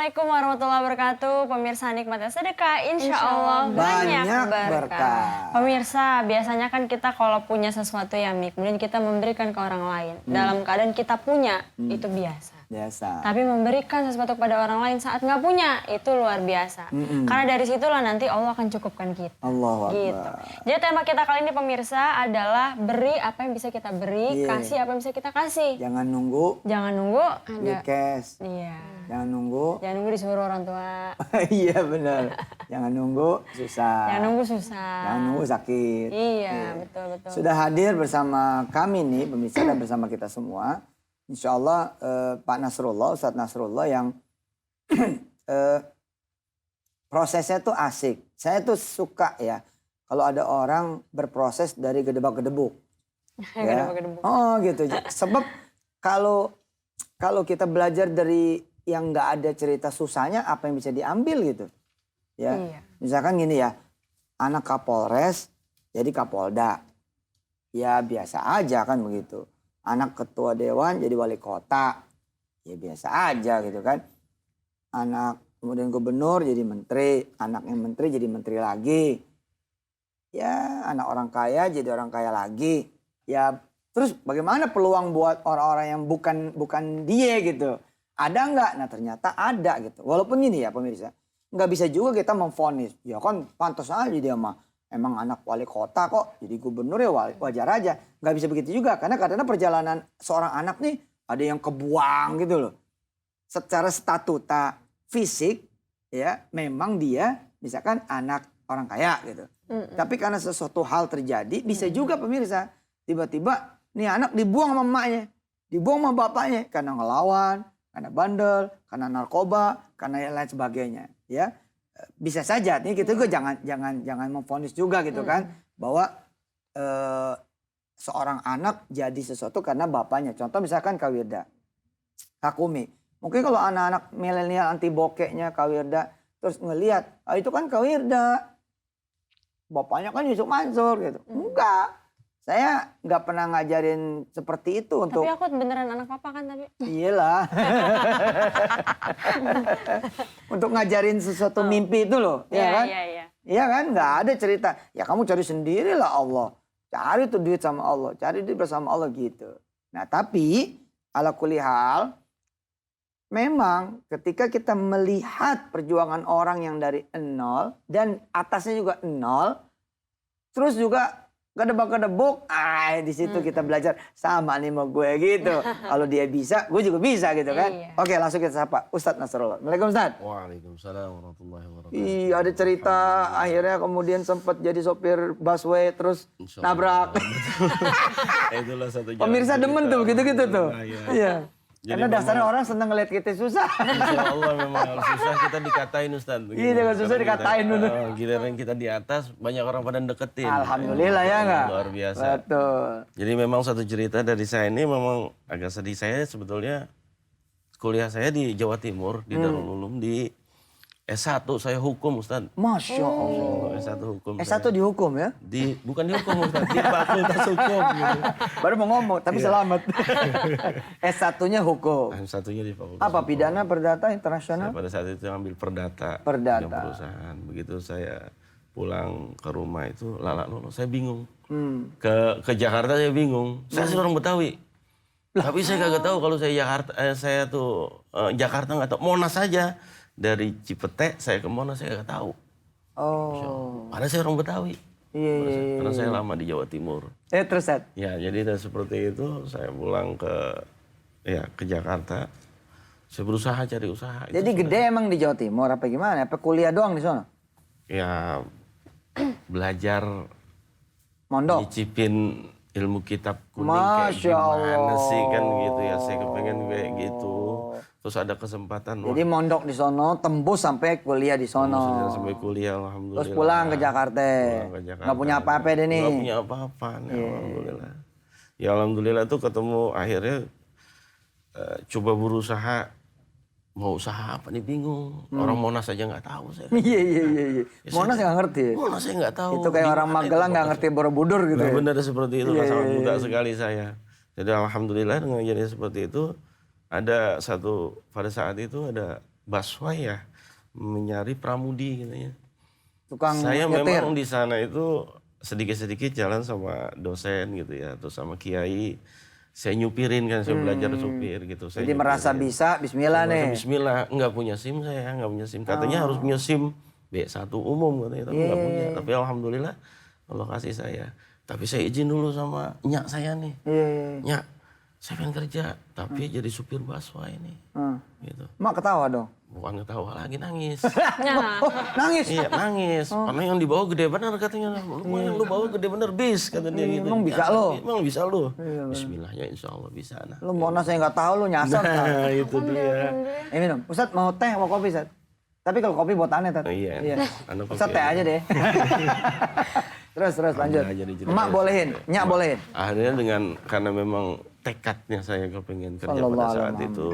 Assalamualaikum warahmatullahi wabarakatuh. Pemirsa nikmatnya sedekah, insya Allah banyak berkah. Pemirsa, biasanya kan kita kalau punya sesuatu yang kemudian kita memberikan ke orang lain. Dalam keadaan kita punya, itu biasa. Tapi memberikan sesuatu kepada orang lain saat nggak punya, itu luar biasa. Karena dari situlah nanti Allah akan cukupkan kita. Allah gitu. Jadi tema kita kali ini pemirsa adalah beri apa yang bisa kita beri, kasih apa yang bisa kita kasih. Jangan nunggu ada cash. Iya. Jangan nunggu disuruh orang tua. Iya benar. Jangan nunggu susah. Jangan nunggu sakit. Iya, betul. Sudah hadir bersama kami nih pemirsa dan bersama kita semua. Insya Allah Pak Nasrullah, Ustadz Nasrullah yang prosesnya tuh asik. Saya tuh suka ya kalau ada orang berproses dari gedebak-gedebuk. Ya. Oh gitu. Sebab kalau kita belajar dari yang nggak ada cerita susahnya, apa yang bisa diambil gitu. Ya. Iya. Misalkan gini ya, anak Kapolres jadi Kapolda. Ya biasa aja kan begitu. Anak ketua dewan jadi wali kota. Ya biasa aja gitu kan. Anak kemudian gubernur jadi menteri. Anaknya menteri jadi menteri lagi. Ya anak orang kaya jadi orang kaya lagi. Ya terus bagaimana peluang buat orang-orang yang bukan dia gitu. Ada nggak? Nah ternyata ada gitu. Walaupun gini ya pemirsa. Nggak bisa juga kita memvonis. Ya kan pantas aja dia mah. Emang anak wali kota kok, jadi gubernur ya wajar aja. Nggak bisa begitu juga, karena kadang perjalanan seorang anak nih ada yang kebuang gitu loh. Secara statuta fisik, ya memang dia misalkan anak orang kaya gitu. Tapi karena sesuatu hal terjadi, bisa juga pemirsa. Tiba-tiba nih anak dibuang sama emaknya, dibuang sama bapaknya. Karena ngelawan, karena bandel, karena narkoba, karena lain sebagainya. Ya. Bisa saja nih kita juga jangan memvonis juga gitu kan bahwa seorang anak jadi sesuatu karena bapaknya. Contoh misalkan Kak Wirda, Kak Kumi. Mungkin kalau anak-anak milenial anti bokeknya Kak Wirda terus ngelihat, itu kan Kak Wirda. Bapaknya kan Yusuf Mansur gitu. Enggak. Saya nggak pernah ngajarin seperti itu untuk. Tapi aku beneran anak papa kan tapi. Iyalah. Untuk ngajarin sesuatu mimpi itu loh, ya kan? Iya. Iya kan, nggak ada cerita. Ya kamu cari sendirilah Allah. Cari tuh duit sama Allah, cari duit bersama Allah gitu. Nah tapi ala kulli hal, memang ketika kita melihat perjuangan orang yang dari nol dan atasnya juga nol, terus juga gedebak-gedebuk, di situ kita belajar sama nih sama gue gitu. Kalau dia bisa, gue juga bisa gitu kan. Iya. Oke, langsung kita sapa Ustadz Nasrullah. Assalamualaikum Ustadz. Waalaikumsalam warahmatullahi wabarakatuh. Iya, ada cerita akhirnya kemudian sempat jadi sopir busway terus nabrak. Itulah satu jalan. Pemirsa demen tuh gitu-gitu tuh. Iya. Jadi karena dasarnya orang seneng ngeliat kita susah. Insya Allah memang kalau susah kita dikatain Ustaz. Iya kalau susah dikatain dulu. Giliran kita di atas banyak orang pada deketin. Alhamdulillah ya enggak? Luar biasa. Betul. Jadi memang satu cerita dari saya ini memang agak sedih. Saya sebetulnya kuliah saya di Jawa Timur, di Darul Ulum, di S1 saya hukum Ustaz. Masya Allah. S1 hukum. S1 di hukum ya? Bukan di hukum Ustaz, di fakultas hukum gitu. Baru mau ngomong, tapi selamat. S1-nya hukum. S1-nya di fakultas apa, hukum. pidana, perdata, internasional? Saya pada saat itu ambil perdata. Perdata. Perusahaan. Begitu saya pulang ke rumah itu lala-lolo, saya bingung. Ke Jakarta saya bingung. Saya seorang Betawi. Tapi saya kagak tahu kalau saya tuh Jakarta nggak tahu. Monas saja. Dari Cipete saya ke Monas saya nggak tahu. Oh. Padahal saya orang Betawi. Iya. Karena saya lama di Jawa Timur. Terus Seth? Ya jadi seperti itu saya pulang ke Jakarta. Saya berusaha cari usaha. Jadi gede emang di Jawa Timur apa gimana? Apa kuliah doang di sana? Ya belajar. Mondok? Nyicipin ilmu kitab kuning Masya kayak gimana Allah. sih kan gitu ya. Saya kepengen kayak gitu. Terus ada kesempatan. Jadi mondok di sono, tembus sampai kuliah di sono. Sampai kuliah alhamdulillah. Terus pulang ke Jakarta. Nggak punya apa-apa deh nih. Nggak punya apa-apa nih, alhamdulillah. Ya alhamdulillah tuh ketemu akhirnya coba berusaha. Mau usaha apa nih bingung. Orang Monas aja nggak tahu saya. Iya. Monas nggak ngerti. Monas saya nggak tahu. Itu kayak orang Magelang nggak ngerti Borobudur gitu. Nah, ya? benar seperti itu. Sangat muda sekali saya. Jadi alhamdulillah dengan jadi seperti itu. Ada pada saat itu ada Baswai ya, menyari pramudi gitu ya. Tukang Saya nyetir. memang di sana itu sedikit-sedikit jalan sama dosen gitu ya, atau sama kiai. Saya nyupirin kan, saya belajar supir gitu. Saya Jadi merasa nyupirin. bisa, bismillah Saya nih. merasa bismillah, nggak punya SIM saya, nggak punya SIM. Katanya harus punya SIM B1 umum katanya, tapi nggak punya. Tapi alhamdulillah Allah kasih saya. Tapi saya izin dulu sama nyak saya nih. Nyak, saya pengen kerja, tapi jadi supir busway ini. Gitu. Mak ketawa dong. Bukan ketawa lagi, nangis. Oh, nangis. Iya nangis, karena yang dibawa gede bener katanya. Lu bawa gede bener bis kata dia gitu. Emang bisa Ya, lo? Emang bisa lo? Bismillahnya insya Allah bisa. Nah, Lu mau saya nggak tahu lu nyasar. nah itu dia. Ini minum. Ustadz mau teh mau kopi Ustadz? Tapi kalau kopi buat aneh Tat. Oh, iya. Anak Ustadz kopi teh aja deh. terus lanjut. aja dijelasin. Emak bolehin, nyak bolehin. Akhirnya karena memang tekadnya saya kepengen kerja Sallallahu pada saat alaihi itu,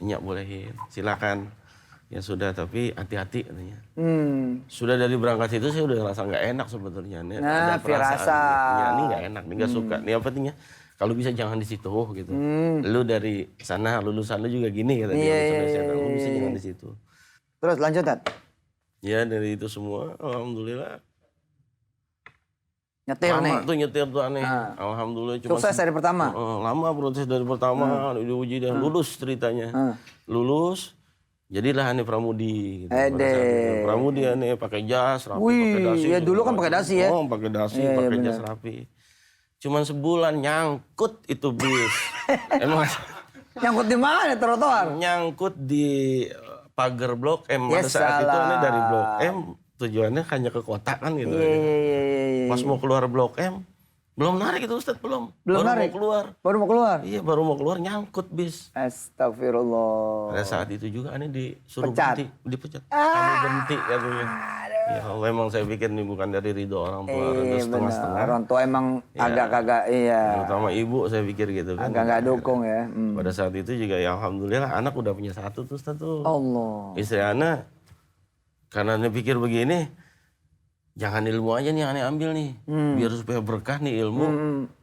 nyak bolehin, silakan. Ya sudah, tapi hati-hati katanya. Sudah dari berangkat itu saya udah ngerasa nggak enak sebetulnya. Nih, Nah, ada perasaan firasat. ya, ini nggak enak, ini nggak suka. Nih apa artinya? Kalau bisa jangan di situ gitu. Lu dari sana, lulusan lu juga gini kata dia. Lu bisa jangan di situ. Terus lanjut Tat. Ya dari itu semua, alhamdulillah. Nyetir Lama nih. tuh nyetir tuh aneh. Alhamdulillah. Sukses dari pertama. Lama proses dari pertama, diuji dan lulus ceritanya. Lulus, jadilah aneh pramudi. Gitu. Pada saat itu. Pramudi aneh pakai jas, rapi, pakai dasi. Ya dulu kan pakai dasi ya. Oh, pakai dasi, pakai jas rapi. Cuman sebulan nyangkut itu bis. Emang Nyangkut di mana trotoar? nyangkut di pagar Blok M. Ya Pada saat itu salah. aneh dari Blok M, tujuannya hanya ke kota kan gitu. Iya. Pas mau keluar Blok M, belum narik itu Ustadz, belum. Belum baru narik? mau keluar. Baru mau keluar? Iya, baru mau keluar nyangkut bis. Astagfirullah. Pada saat itu juga aneh disuruh Pecat. berhenti, dipecat. Kamu berhenti katanya. Ya Allah, emang saya pikir ini bukan dari ridho orang tua, ridho setengah-setengah. Orang tua emang agak kagak Terutama ibu saya pikir gitu kan. agak nggak dukung ya. Pada saat itu juga ya alhamdulillah anak udah punya satu tuh Ustadz tuh. Allah. Istri anak, karena aneh pikir begini, jangan ilmu aja nih yang aneh ambil nih. Biar supaya berkah nih ilmu.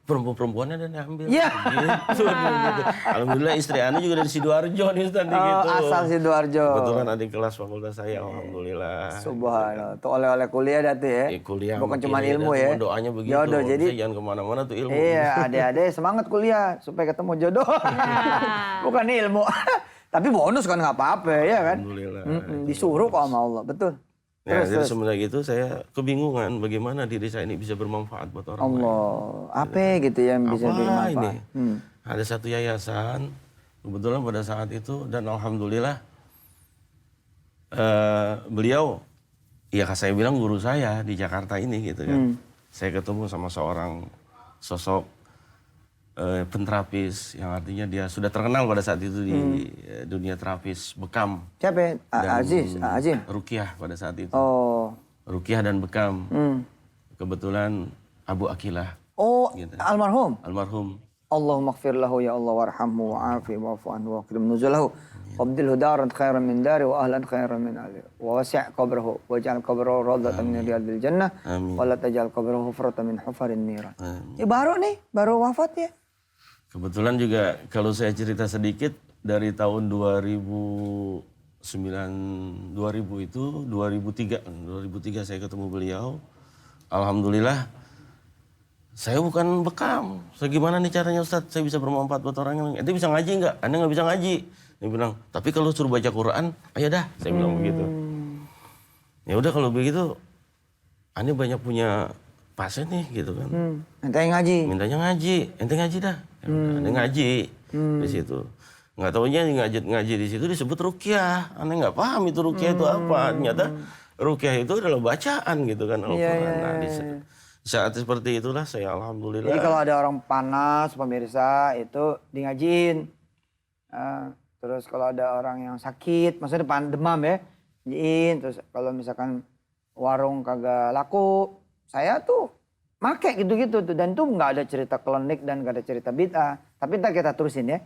Perempuan-perempuannya dan ambil. Iya. Gitu. Alhamdulillah istri Anda juga dari Sidoarjo nih Ustaz gitu. Asal Sidoarjo. Kebetulan adik kelas fakultas saya, alhamdulillah. Subhanallah. Tuh oleh-oleh kuliah dah tuh ya. Kuliah Bukan sama cuma kiri, ilmu dan ya. cuma doanya begitu. Jodoh jadi. Saya jangan kemana-mana tuh ilmu. Iya, adik-adik semangat kuliah supaya ketemu jodoh. Bukan ilmu. Tapi bonus kan nggak apa-apa ya kan. Alhamdulillah. Disuruh kok sama Allah, betul. Ya, jadi semenjak itu saya kebingungan bagaimana diri saya ini bisa bermanfaat buat orang lain. Allah, apa gitu yang bisa Apa bermanfaat. ini? Ada satu yayasan, kebetulan pada saat itu, dan alhamdulillah beliau, ya saya bilang guru saya di Jakarta ini gitu kan. Saya ketemu sama seorang sosok penterapis yang artinya dia sudah terkenal pada saat itu di dunia terapis bekam. Siapa ya? Azim. Rukiah pada saat itu. Oh. Rukiah dan bekam. Kebetulan Abu Akilah. Oh, Gitu. almarhum. Almarhum. Allahumma ighfir lahu ya Allah warhamhu wa'afi wa'fu anhu wa akrim nuzulahu. Wabdilhu daran khairan min dari wa ahlan khairan min ahli. Wa wasi' qabrahu waj'al qabrahu rawdatan min riyadil jannah. Amin. Wa la taj'al qabrahu hufratan min hufarin niran. Amin. Ya baru nih, baru wafat ya. Kebetulan juga kalau saya cerita sedikit dari tahun 2000 itu 2003 saya ketemu beliau. Alhamdulillah saya bukan bekam. Saya gimana nih caranya Ustadz saya bisa bermanfaat buat orang yang ente bisa ngaji nggak? Anda nggak bisa ngaji. Dia bilang, tapi kalau suruh baca Quran, ayo dah. Saya bilang begitu. Ya udah kalau begitu, Anda banyak punya pasien nih gitu kan. Ente yang ngaji. Mintanya ngaji, ente ngaji dah. Anda ngaji di situ. Nggak taunya ngaji di situ disebut rukyah. Aneh nggak paham itu rukyah itu apa. Ternyata rukyah itu adalah bacaan gitu kan Al-Quran. Nah, di saat seperti itulah saya alhamdulillah. Jadi kalau ada orang panas pemirsa itu di ngajiin. Terus kalau ada orang yang sakit, maksudnya demam ya, ngajiin. Terus kalau misalkan warung kagak laku, saya tuh make gitu-gitu tuh. Dan tuh nggak ada cerita klinik dan nggak ada cerita bid'ah. Tapi ntar kita terusin ya.